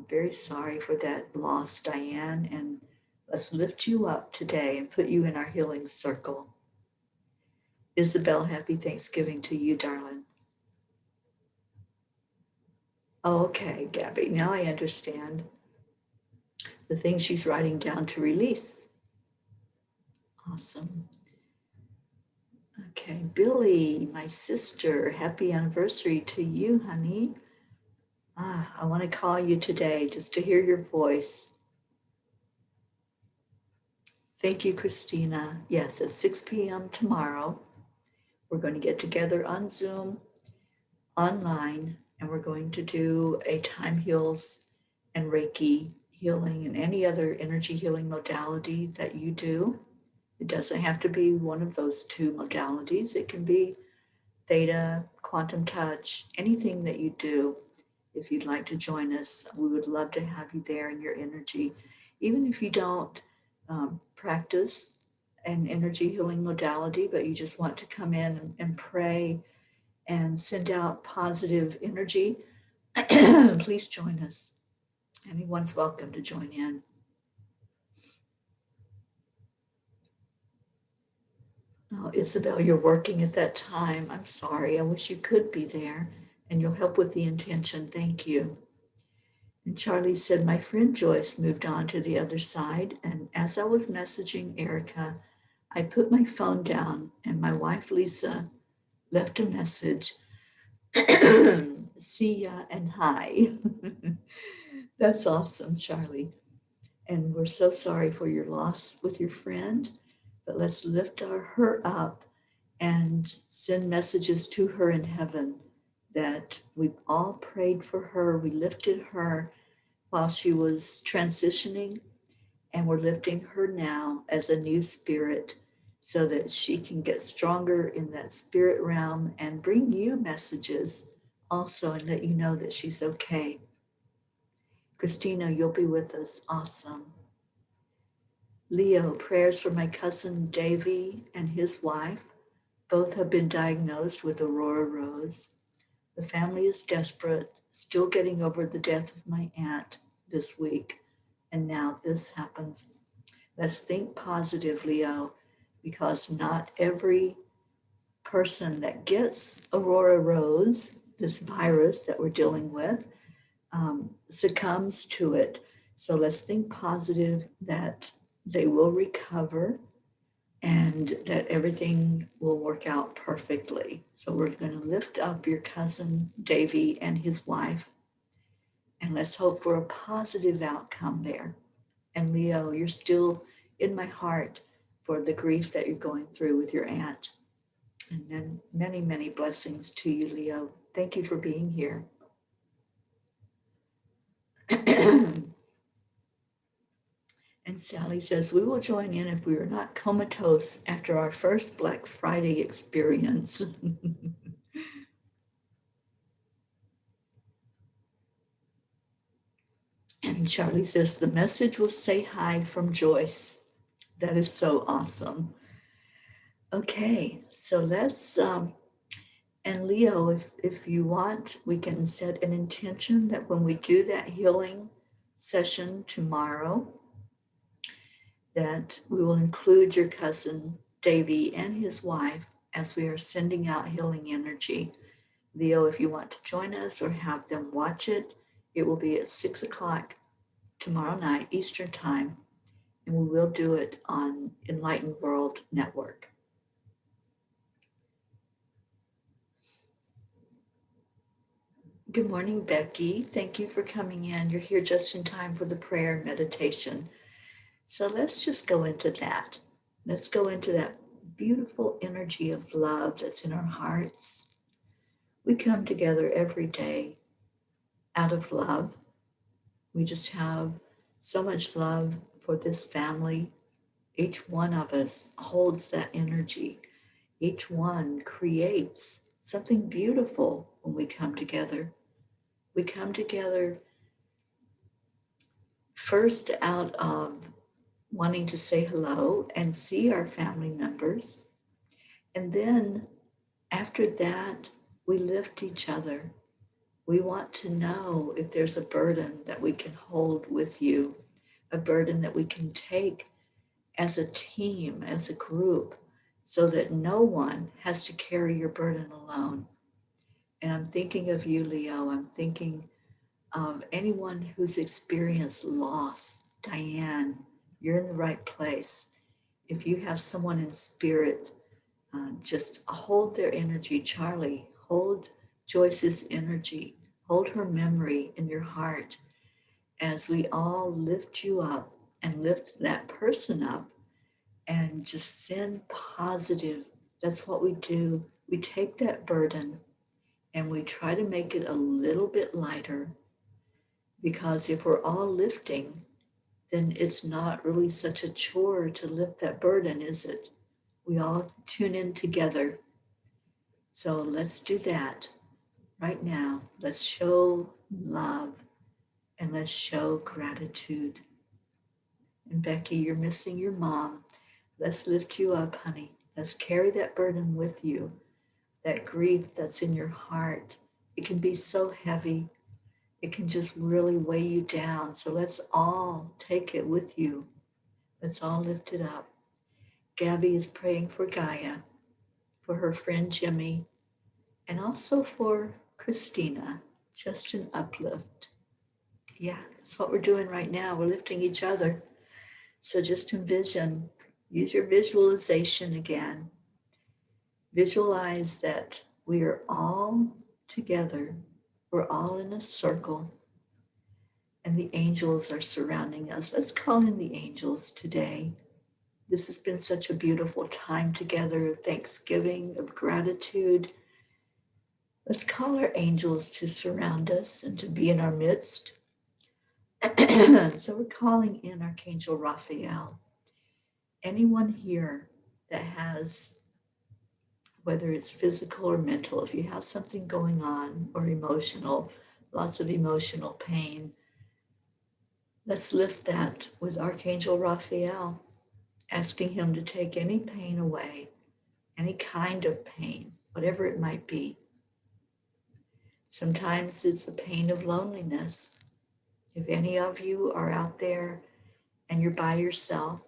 Very sorry for that loss, Diane, and let's lift you up today and put you in our healing circle. Isabel, happy Thanksgiving to you, darling. Oh, okay, Gabby, now I understand the things she's writing down to release. Awesome. Okay, Billy, my sister, happy anniversary to you, honey. I want to call you today just to hear your voice. Thank you, Christina. Yes, at 6 p.m. tomorrow, we're going to get together on Zoom, online, and we're going to do a time heals and Reiki healing and any other energy healing modality that you do. It doesn't have to be one of those two modalities. It can be theta, quantum touch, anything that you do. If you'd like to join us, we would love to have you there in your energy. Even if you don't practice an energy healing modality, but you just want to come in and pray and send out positive energy, please join us. Anyone's welcome to join in. Oh, Isabel, you're working at that time. I'm sorry. I wish you could be there, and you'll help with the intention. Thank you. And Charlie said, my friend Joyce moved on to the other side, and as I was messaging Erica, I put my phone down, and my wife Lisa left a message. See ya and hi. That's awesome, Charlie. And we're so sorry for your loss with your friend, but let's lift her up and send messages to her in heaven that we all prayed for her. We lifted her while she was transitioning, and we're lifting her now as a new spirit so that she can get stronger in that spirit realm and bring you messages also and let you know that she's okay. Christina, you'll be with us. Awesome. Leo, prayers for my cousin Davy and his wife. Both have been diagnosed with Aurora Rose. The family is desperate, still getting over the death of my aunt this week. And now this happens. Let's think positive, Leo, because not every person that gets Aurora Rose, this virus that we're dealing with, succumbs to it. So let's think positive that they will recover and that everything will work out perfectly. So we're going to lift up your cousin Davy and his wife, and let's hope for a positive outcome there. And Leo, you're still in my heart for the grief that you're going through with your aunt. And then many, many blessings to you, Leo. Thank you for being here. And Sally says, we will join in if we are not comatose after our first Black Friday experience. And Charlie says, the message will say hi from Joyce. That is so awesome. Okay, so let's, and Leo, if you want, we can set an intention that when we do that healing session tomorrow, that we will include your cousin Davy and his wife as we are sending out healing energy. Leo, if you want to join us or have them watch it, it will be at 6 o'clock tomorrow night, Eastern Time, and we will do it on Enlightened World Network. Good morning, Becky. Thank you for coming in. You're here just in time for the prayer and meditation. So let's just go into that. Let's go into that beautiful energy of love that's in our hearts. We come together every day out of love. We just have so much love for this family. Each one of us holds that energy. Each one creates something beautiful when we come together. We come together first out of wanting to say hello and see our family members. And then after that, we lift each other. We want to know if there's a burden that we can hold with you, a burden that we can take as a team, as a group, so that no one has to carry your burden alone. And I'm thinking of you, Leo. I'm thinking of anyone who's experienced loss. Diane, you're in the right place. If you have someone in spirit, just hold their energy. Charlie, hold Joyce's energy. Hold her memory in your heart as we all lift you up and lift that person up and just send positive. That's what we do. We take that burden and we try to make it a little bit lighter, because if we're all lifting, then it's not really such a chore to lift that burden, is it? We all tune in together. So let's do that right now. Let's show love and let's show gratitude. And Becky, you're missing your mom. Let's lift you up, honey. Let's carry that burden with you, that grief that's in your heart. It can be so heavy. It can just really weigh you down. So let's all take it with you. Let's all lift it up. Gabby is praying for Gaia, for her friend Jimmy, and also for Christina. Just an uplift. Yeah, that's what we're doing right now. We're lifting each other. So just envision, use your visualization again. Visualize that we are all together. We're all in a circle and the angels are surrounding us. Let's call in the angels today. This has been such a beautiful time together of thanksgiving, of gratitude. Let's call our angels to surround us and to be in our midst. So we're calling in Archangel Raphael. Anyone here that has, whether it's physical or mental, if you have something going on, or emotional, lots of emotional pain, let's lift that with Archangel Raphael, asking him to take any pain away, any kind of pain, whatever it might be. Sometimes it's the pain of loneliness. If any of you are out there and you're by yourself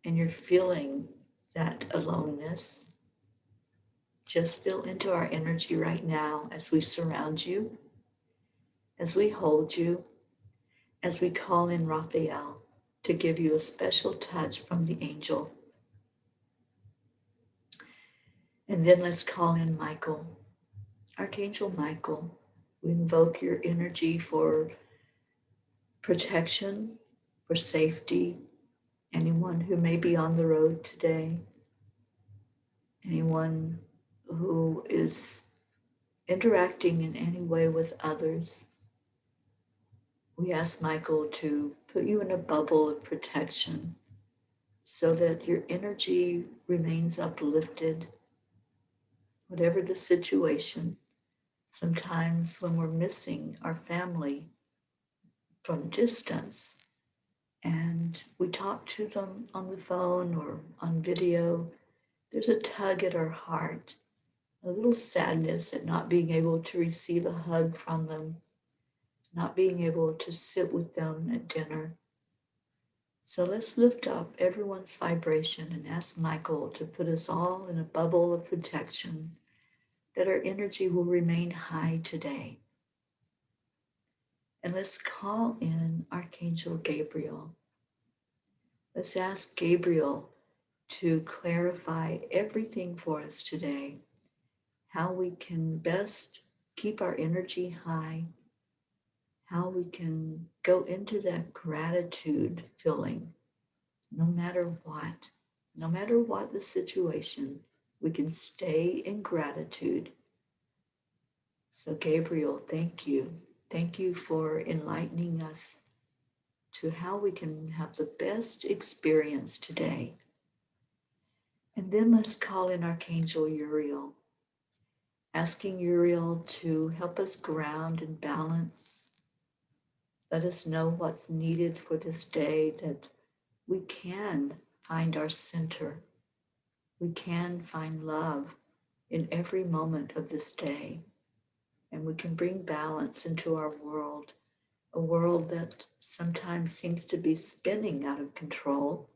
and you're feeling that aloneness, just feel into our energy right now as we surround you, as we hold you, as we call in Raphael to give you a special touch from the angel. And then let's call in Michael, Archangel Michael. We invoke your energy for protection, for safety, anyone who may be on the road today, anyone who is interacting in any way with others. We ask Michael to put you in a bubble of protection so that your energy remains uplifted, whatever the situation. Sometimes when we're missing our family from distance and we talk to them on the phone or on video, there's a tug at our heart, a little sadness at not being able to receive a hug from them, not being able to sit with them at dinner. So let's lift up everyone's vibration and ask Michael to put us all in a bubble of protection, that our energy will remain high today. And let's call in Archangel Gabriel. Let's ask Gabriel to clarify everything for us today, how we can best keep our energy high, how we can go into that gratitude feeling, no matter what the situation, we can stay in gratitude. So Gabriel, thank you. Thank you for enlightening us to how we can have the best experience today. And then let's call in Archangel Uriel, asking Uriel to help us ground and balance. Let us know what's needed for this day, that we can find our center. We can find love in every moment of this day. And we can bring balance into our world, a world that sometimes seems to be spinning out of control.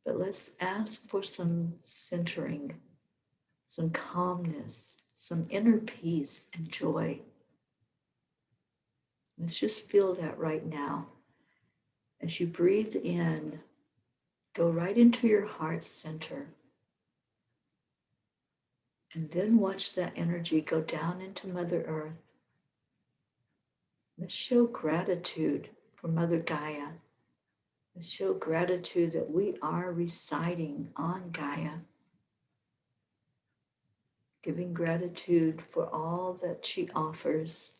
But let's ask for some centering, some calmness, some inner peace and joy. Let's just feel that right now. As you breathe in, go right into your heart center. And then watch that energy go down into Mother Earth. Let's show gratitude for Mother Gaia. Let's show gratitude that we are residing on Gaia. Giving gratitude for all that she offers.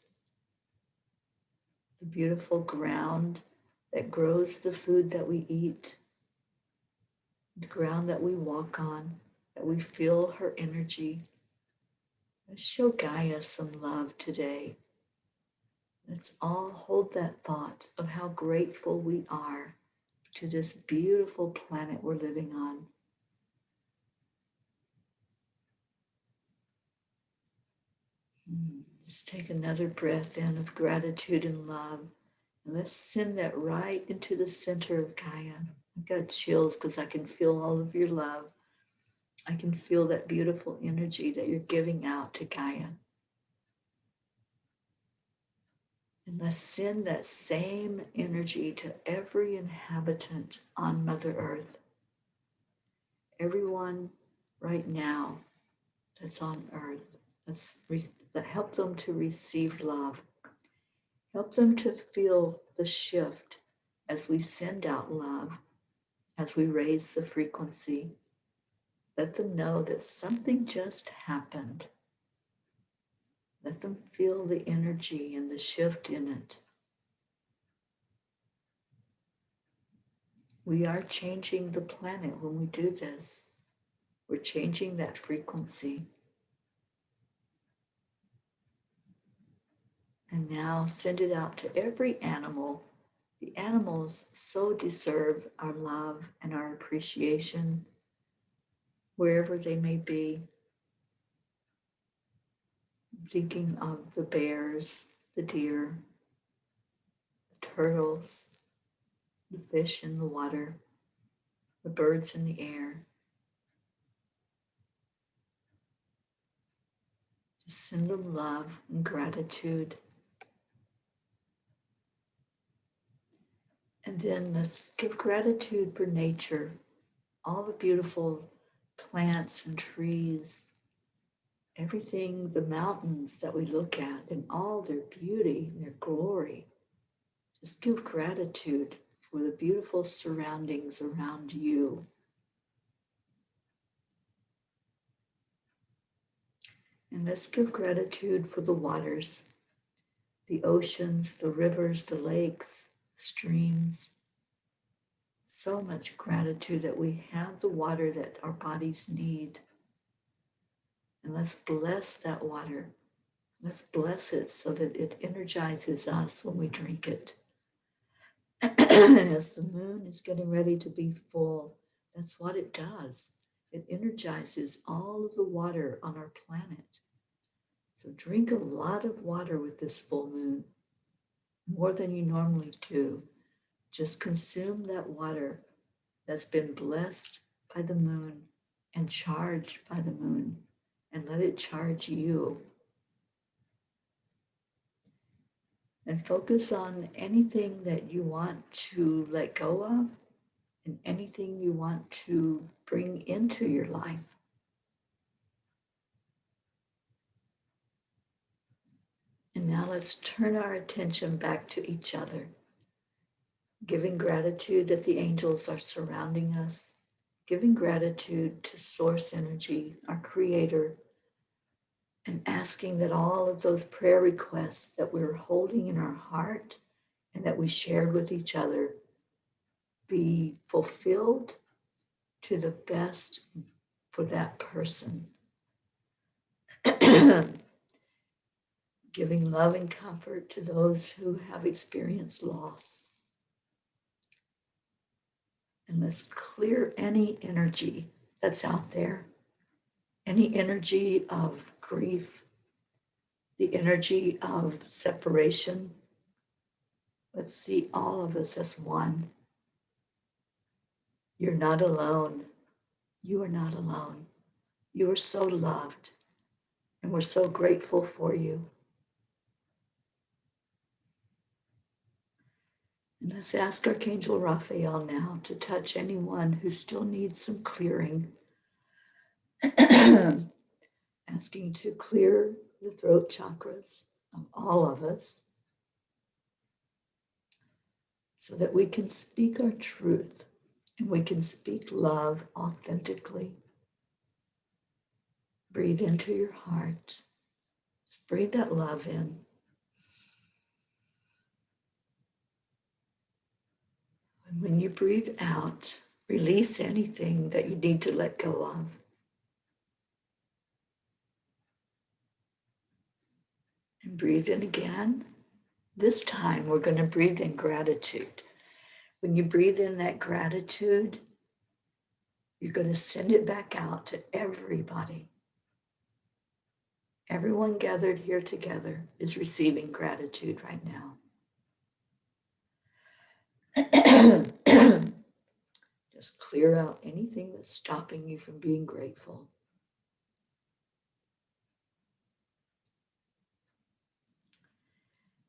The beautiful ground that grows the food that we eat. The ground that we walk on, that we feel her energy. Let's show Gaia some love today. Let's all hold that thought of how grateful we are to this beautiful planet we're living on. Just take another breath in of gratitude and love. And let's send that right into the center of Gaia. I've got chills because I can feel all of your love. I can feel that beautiful energy that you're giving out to Gaia. And let's send that same energy to every inhabitant on Mother Earth. Everyone right now that's on Earth. Let's help them to receive love. Help them to feel the shift as we send out love, as we raise the frequency. Let them know that something just happened. Let them feel the energy and the shift in it. We are changing the planet when we do this. We're changing that frequency. And now send it out to every animal. The animals so deserve our love and our appreciation, wherever they may be. I'm thinking of the bears, the deer, the turtles, the fish in the water, the birds in the air. Just send them love and gratitude. And then let's give gratitude for nature, all the beautiful plants and trees, everything, the mountains that we look at in all their beauty and their glory. Just give gratitude for the beautiful surroundings around you. And let's give gratitude for the waters, the oceans, the rivers, the lakes, streams. So much gratitude that we have the water that our bodies need. And let's bless that water. Let's bless it so that it energizes us when we drink it. And as the moon is getting ready to be full, that's what it does. It energizes all of the water on our planet. So drink a lot of water with this full moon, more than you normally do. Just consume that water that's been blessed by the moon and charged by the moon and let it charge you. And focus on anything that you want to let go of and anything you want to bring into your life. And now let's turn our attention back to each other, giving gratitude that the angels are surrounding us, giving gratitude to Source Energy, our Creator, and asking that all of those prayer requests that we're holding in our heart and that we shared with each other be fulfilled to the best for that person. Giving love and comfort to those who have experienced loss. And let's clear any energy that's out there, any energy of grief, the energy of separation. Let's see all of us as one. You're not alone. You are not alone. You are so loved, and we're so grateful for you. And let's ask Archangel Raphael now to touch anyone who still needs some clearing. Asking to clear the throat chakras of all of us so that we can speak our truth and we can speak love authentically. Breathe into your heart. Just breathe that love in. And when you breathe out, release anything that you need to let go of. And breathe in again. This time we're going to breathe in gratitude. When you breathe in that gratitude, you're going to send it back out to everybody. Everyone gathered here together is receiving gratitude right now. Just clear out anything that's stopping you from being grateful.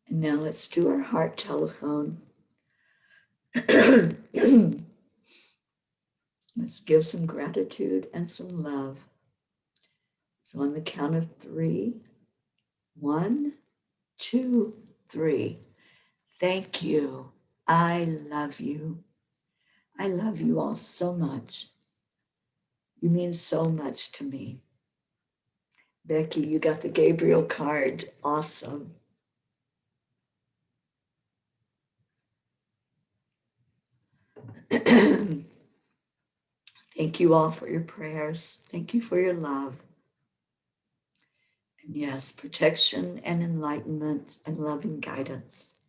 And now let's do our heart telephone. Let's give some gratitude and some love. So on the count of 3, 1, 2, 3. Thank you. I love you. I love you all so much. You mean so much to me. Becky, you got the Gabriel card. Awesome. Thank you all for your prayers. Thank you for your love. And yes, protection and enlightenment and loving guidance.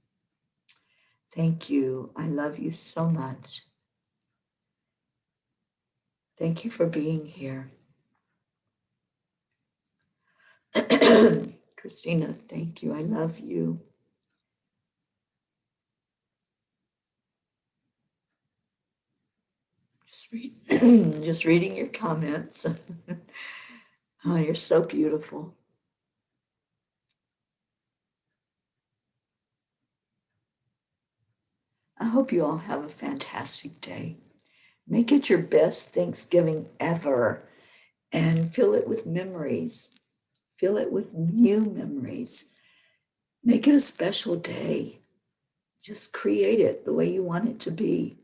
Thank you. I love you so much. Thank you for being here. Christina, thank you. I love you. Just reading your comments. Oh, you're so beautiful. I hope you all have a fantastic day. Make it your best Thanksgiving ever and fill it with memories. Fill it with new memories. Make it a special day. Just create it the way you want it to be.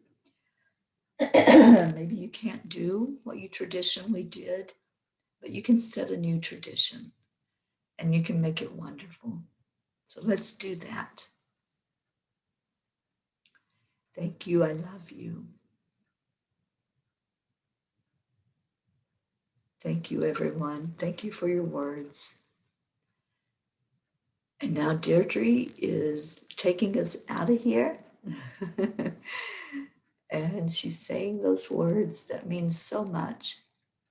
Maybe you can't do what you traditionally did, but you can set a new tradition and you can make it wonderful. So let's do that. Thank you. I love you. Thank you, everyone. Thank you for your words. And now Deirdre is taking us out of here. And she's saying those words that mean so much.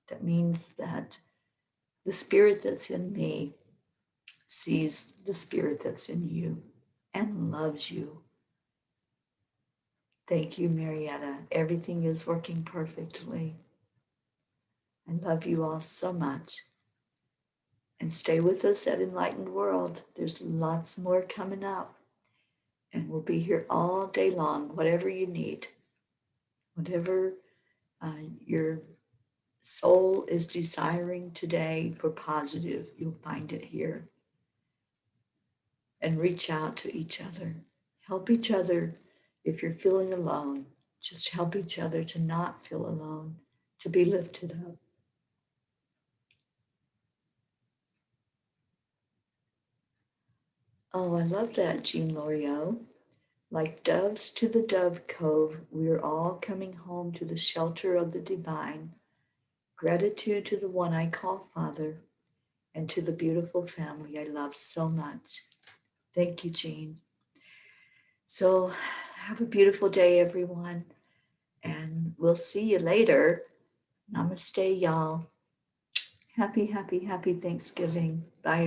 That means that the spirit that's in me sees the spirit that's in you and loves you. Thank you, Marietta. Everything is working perfectly. I love you all so much. And stay with us at Enlightened World. There's lots more coming up. And we'll be here all day long, whatever you need, whatever your soul is desiring today for positive, you'll find it here. And reach out to each other. Help each other if you're feeling alone. Just help each other to not feel alone, to be lifted up. Oh, I love that, Jean Loriot. Like doves to the dove cove, we are all coming home to the shelter of the divine. Gratitude to the one I call Father and to the beautiful family I love so much. Thank you, Jean. So have a beautiful day, everyone, and we'll see you later. Namaste, y'all. Happy, happy, happy Thanksgiving. Bye.